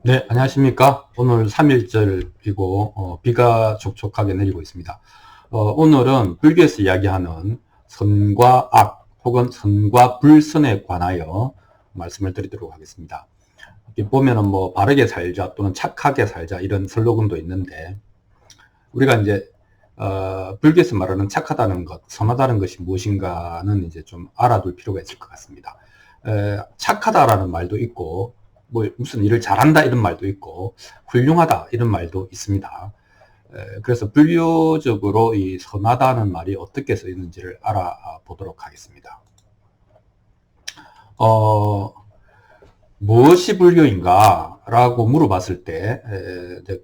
네, 안녕하십니까. 오늘 3.1절이고, 비가 촉촉하게 내리고 있습니다. 오늘은 불교에서 이야기하는 선과 악, 혹은 선과 불선에 관하여 말씀을 드리도록 하겠습니다. 이렇게 보면은 뭐, 바르게 살자 또는 착하게 살자 이런 슬로건도 있는데, 우리가 이제, 불교에서 말하는 착하다는 것, 선하다는 것이 무엇인가는 이제 좀 알아둘 필요가 있을 것 같습니다. 착하다라는 말도 있고, 뭐 무슨 일을 잘한다 이런 말도 있고 훌륭하다 이런 말도 있습니다. 그래서 불교적으로 이 선하다는 말이 어떻게 쓰이는지를 알아보도록 하겠습니다. 무엇이 불교인가 라고 물어봤을 때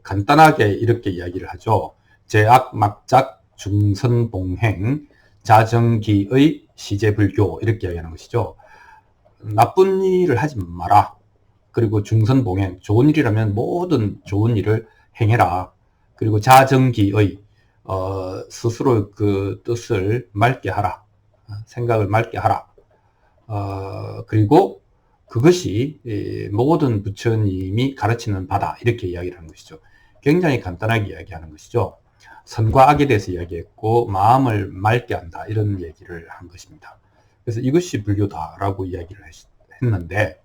간단하게 이렇게 이야기를 하죠. 제악, 막작, 중선, 봉행, 자정기의 시제불교 이렇게 이야기하는 것이죠. 나쁜 일을 하지 마라. 그리고 중선봉행, 좋은 일이라면 모든 좋은 일을 행해라. 그리고 자정기의 스스로 그 뜻을 맑게 하라. 생각을 맑게 하라. 그리고 그것이 모든 부처님이 가르치는 바다. 이렇게 이야기를 하는 것이죠. 굉장히 간단하게 이야기하는 것이죠. 선과 악에 대해서 이야기했고 마음을 맑게 한다. 이런 얘기를 한 것입니다. 그래서 이것이 불교다라고 이야기를 했는데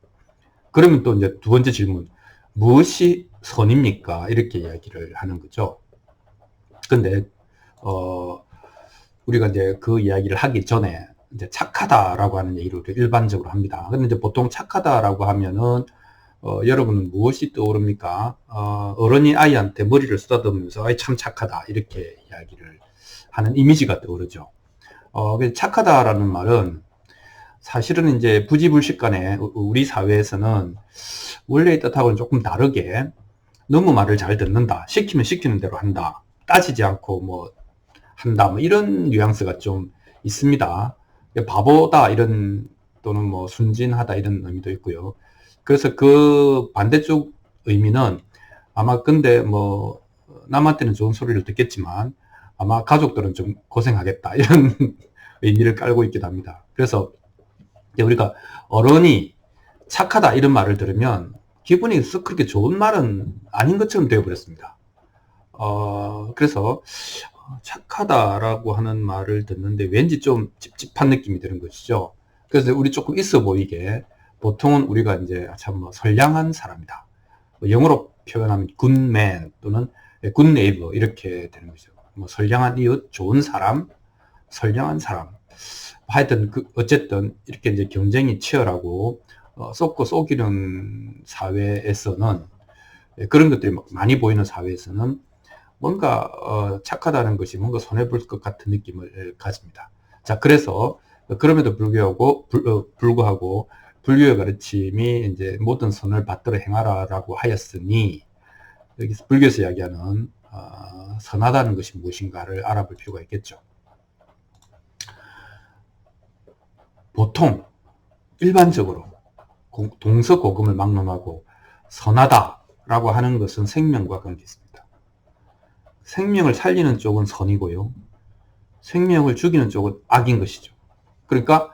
그러면 또 이제 두 번째 질문, 무엇이 선입니까? 이렇게 이야기를 하는 거죠. 근데, 우리가 이제 그 이야기를 하기 전에 이제 착하다라고 하는 얘기를 일반적으로 합니다. 근데 이제 보통 착하다라고 하면은, 여러분은 무엇이 떠오릅니까? 어른이 아이한테 머리를 쓰다듬으면서, 아이 참 착하다. 이렇게 이야기를 하는 이미지가 떠오르죠. 착하다라는 말은 사실은 이제 부지불식간에 우리 사회에서는 원래의 뜻하고는 조금 다르게 너무 말을 잘 듣는다. 시키면 시키는 대로 한다. 따지지 않고 뭐 한다. 뭐 이런 뉘앙스가 좀 있습니다. 바보다 이런 또는 뭐 순진하다 이런 의미도 있고요. 그래서 그 반대쪽 의미는 아마 근데 뭐 남한테는 좋은 소리를 듣겠지만 아마 가족들은 좀 고생하겠다 이런 의미를 깔고 있기도 합니다. 그래서 우리가 어른이 착하다 이런 말을 들으면 기분이 썩 그렇게 좋은 말은 아닌 것처럼 되어버렸습니다. 그래서 착하다라고 하는 말을 듣는데 왠지 좀 찝찝한 느낌이 드는 것이죠. 그래서 우리 조금 있어 보이게 보통은 우리가 이제 참 뭐 선량한 사람이다. 영어로 표현하면 굿맨 또는 굿네이버 이렇게 되는 거죠. 뭐 선량한 이웃, 좋은 사람, 선량한 사람. 하여튼 어쨌든 이렇게 이제 경쟁이 치열하고 쏟고 속이는 사회에서는 그런 것들이 많이 보이는 사회에서는 뭔가 착하다는 것이 뭔가 손해볼 것 같은 느낌을 가집니다. 자, 그래서 그럼에도 불구하고 불교의 가르침이 이제 모든 선을 받들어 행하라라고 하였으니 여기서 불교에서 이야기하는 선하다는 것이 무엇인가를 알아볼 필요가 있겠죠. 보통 일반적으로 동서고금을 막론하고 선하다라고 하는 것은 생명과 관계 있습니다. 생명을 살리는 쪽은 선이고요. 생명을 죽이는 쪽은 악인 것이죠. 그러니까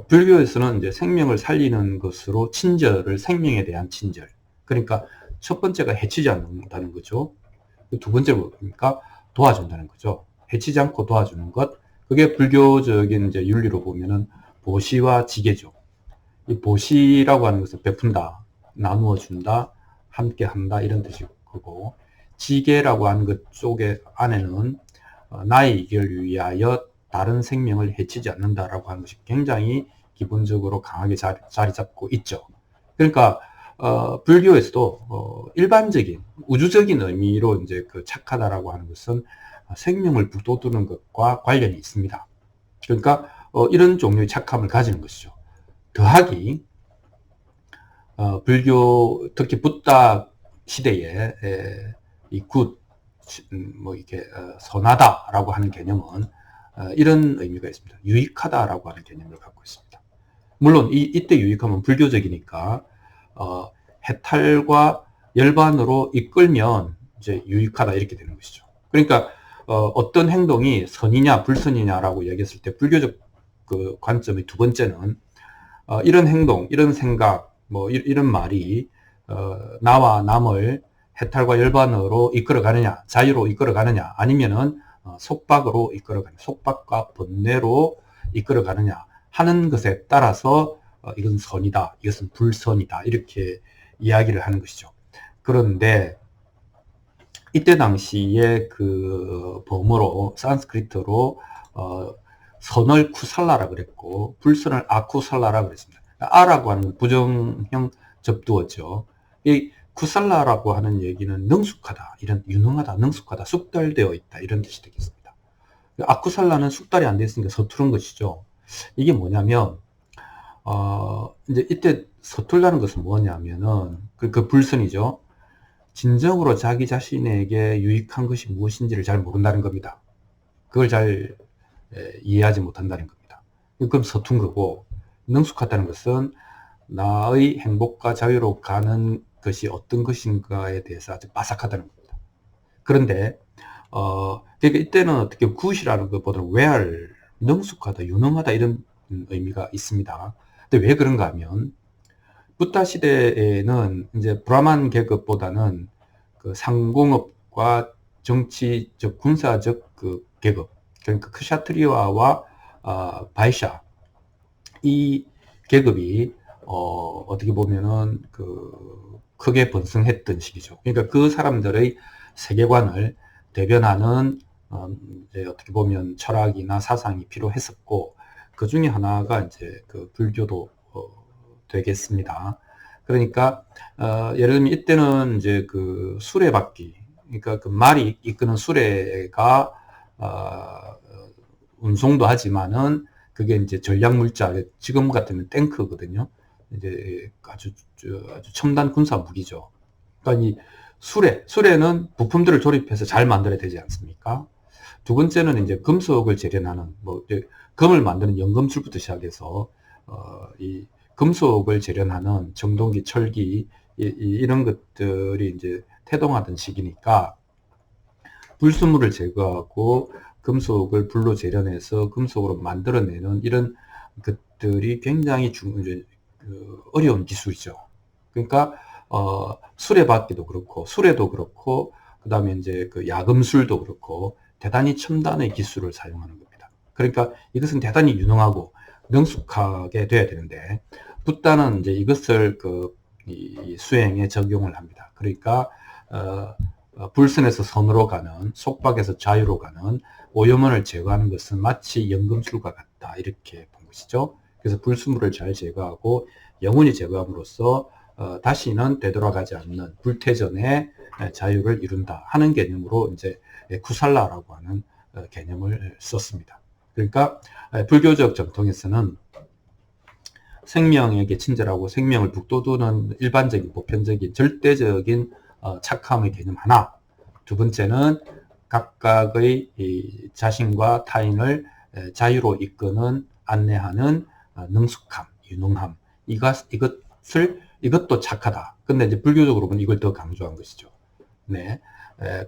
불교에서는 이제 생명을 살리는 것으로 친절을 생명에 대한 친절. 그러니까 첫 번째가 해치지 않는다는 거죠. 두 번째로 뭡니까? 도와준다는 거죠. 해치지 않고 도와주는 것. 그게 불교적인 이제 윤리로 보면은 보시와 지계죠. 이 보시라고 하는 것은 베푼다, 나누어 준다, 함께 한다 이런 뜻이고 지계라고 하는 것 쪽에 안에는 나의 이익을 위하여 다른 생명을 해치지 않는다라고 하는 것이 굉장히 기본적으로 강하게 자리 잡고 있죠. 그러니까 불교에서도 일반적인 우주적인 의미로 이제 그 착하다라고 하는 것은 생명을 북돋우는 것과 관련이 있습니다. 그러니까 이런 종류의 착함을 가지는 것이죠. 더하기 불교 특히 붓다 시대에 이 굿, 뭐 이렇게 선하다라고 하는 개념은 이런 의미가 있습니다. 유익하다라고 하는 개념을 갖고 있습니다. 물론 이때 유익하면 불교적이니까 해탈과 열반으로 이끌면 이제 유익하다 이렇게 되는 것이죠. 그러니까 어떤 행동이 선이냐 불선이냐라고 얘기했을 때 불교적 그 관점의 두 번째는 이런 행동, 이런 생각, 뭐 이런 말이 나와 남을 해탈과 열반으로 이끌어가느냐, 자유로 이끌어가느냐, 아니면은 속박으로 이끌어가느냐, 속박과 번뇌로 이끌어가느냐 하는 것에 따라서 이건 선이다, 이것은 불선이다, 이렇게 이야기를 하는 것이죠. 그런데 이때 당시에 그 범어로 산스크리트로 선을 쿠살라라 그랬고 불선을 아쿠살라라 그랬습니다. 아라고 하는 부정형 접두어죠. 이 쿠살라라고 하는 얘기는 능숙하다, 이런 유능하다, 능숙하다, 숙달되어 있다, 이런 뜻이 되겠습니다. 아쿠살라는 숙달이 안 되어 있으니까 서투른 것이죠. 이게 뭐냐면 이제 이때 서툴다는 것은 뭐냐면은 그 불선이죠. 진정으로 자기 자신에게 유익한 것이 무엇인지를 잘 모른다는 겁니다. 그걸 잘 이해하지 못한다는 겁니다. 그럼 서툰 거고, 능숙하다는 것은 나의 행복과 자유로 가는 것이 어떤 것인가에 대해서 아주 빠삭하다는 겁니다. 그런데 그러니까 이때는 어떻게 굿이라는 것보다는 where, 능숙하다, 유능하다 이런 의미가 있습니다. 근데 왜 그런가 하면 부다 시대에는 이제 브라만 계급보다는 그 상공업과 정치적, 군사적 그 계급, 그러니까 크샤트리아와 바이샤, 이 계급이 어떻게 보면은 그 크게 번성했던 시기죠. 그러니까 그 사람들의 세계관을 대변하는 이제 어떻게 보면 철학이나 사상이 필요했었고, 그 중에 하나가 이제 그 불교도 되겠습니다. 그러니까 예를 들면 이때는 이제 그 수레바퀴, 그러니까 그 말이 이끄는 수레가 운송도 하지만은 그게 이제 전략 물자, 지금 같으면 탱크거든요. 이제 아주 첨단 군사 무기죠. 그러니까 이 수레는 부품들을 조립해서 잘 만들어야 되지 않습니까? 두 번째는 이제 금속을 재련하는, 뭐 금을 만드는 연금술부터 시작해서 이 금속을 재련하는 청동기, 철기 이런 것들이 이제 태동하던 시기니까 불순물을 제거하고 금속을 불로 재련해서 금속으로 만들어내는 이런 것들이 굉장히 어려운 기술이죠. 그러니까 수레바퀴도 그렇고 수레도 그렇고 그 다음에 이제 그 야금술도 그렇고 대단히 첨단의 기술을 사용하는 겁니다. 그러니까 이것은 대단히 유능하고 능숙하게 돼야 되는데 붓다는 이제 이것을 이 수행에 적용을 합니다. 그러니까 불선에서 선으로 가는, 속박에서 자유로 가는 오염원을 제거하는 것은 마치 연금술과 같다, 이렇게 본 것이죠. 그래서 불순물을 잘 제거하고 영원히 제거함으로써 다시는 되돌아가지 않는 불태전의 자유를 이룬다 하는 개념으로 이제 쿠살라라고 하는 개념을 썼습니다. 그러니까 불교적 전통에서는 생명에게 친절하고 생명을 북돋우는 일반적인 보편적인 절대적인 착함의 개념 하나, 두 번째는 각각의 자신과 타인을 자유로 이끄는, 안내하는 능숙함, 유능함, 이것도 착하다. 근데 이제 불교적으로 보면 이걸 더 강조한 것이죠. 네.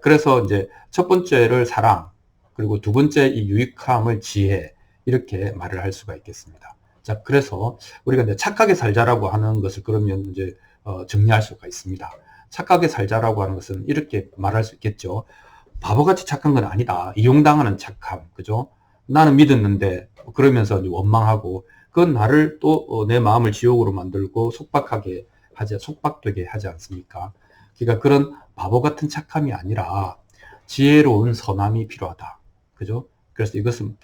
그래서 이제 첫 번째를 사랑, 그리고 두 번째 이 유익함을 지혜, 이렇게 말을 할 수가 있겠습니다. 자, 그래서 우리가 이제 착하게 살자라고 하는 것을 그러면 이제 정리할 수가 있습니다. 착하게 살자라고 하는 것은 이렇게 말할 수 있겠죠. 바보같이 착한 건 아니다. 이용당하는 착함, 그죠? 나는 믿었는데 그러면서 이제 원망하고 그건 나를 또 내 마음을 지옥으로 만들고 속박되게 하지 않습니까? 그러니까 그런 바보 같은 착함이 아니라 지혜로운 선함이 필요하다. 그죠? 그래서 이것은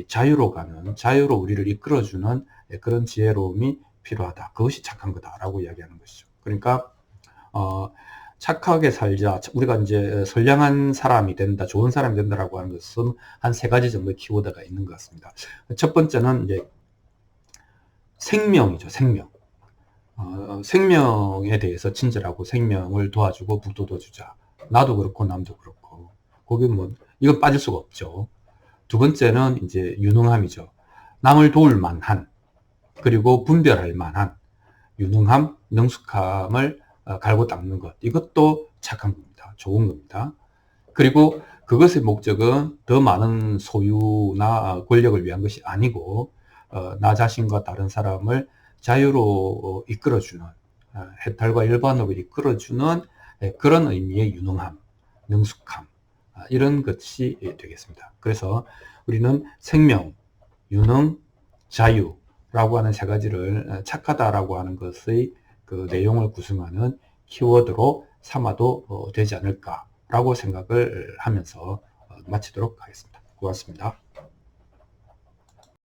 자유로 가는, 자유로 우리를 이끌어주는 그런 지혜로움이 필요하다. 그것이 착한 거다라고 이야기하는 것이죠. 그러니까 착하게 살자. 우리가 이제 선량한 사람이 된다, 좋은 사람이 된다라고 하는 것은 한 세 가지 정도의 키워드가 있는 것 같습니다. 첫 번째는 이제 생명이죠. 생명. 생명에 대해서 친절하고 생명을 도와주고 북돋워주자. 나도 그렇고 남도 그렇고. 거기 뭐 이건 빠질 수가 없죠. 두 번째는 이제 유능함이죠. 남을 도울 만한, 그리고 분별할 만한 유능함, 능숙함을 갈고 닦는 것. 이것도 착한 겁니다. 좋은 겁니다. 그리고 그것의 목적은 더 많은 소유나 권력을 위한 것이 아니고 나 자신과 다른 사람을 자유로 이끌어주는 해탈과 일반업을 이끌어주는 그런 의미의 유능함, 능숙함, 이런 것이 되겠습니다. 그래서 우리는 생명, 유능, 자유라고 하는 세 가지를 착하다라고 하는 것의 그 내용을 구성하는 키워드로 삼아도 되지 않을까라고 생각을 하면서 마치도록 하겠습니다. 고맙습니다.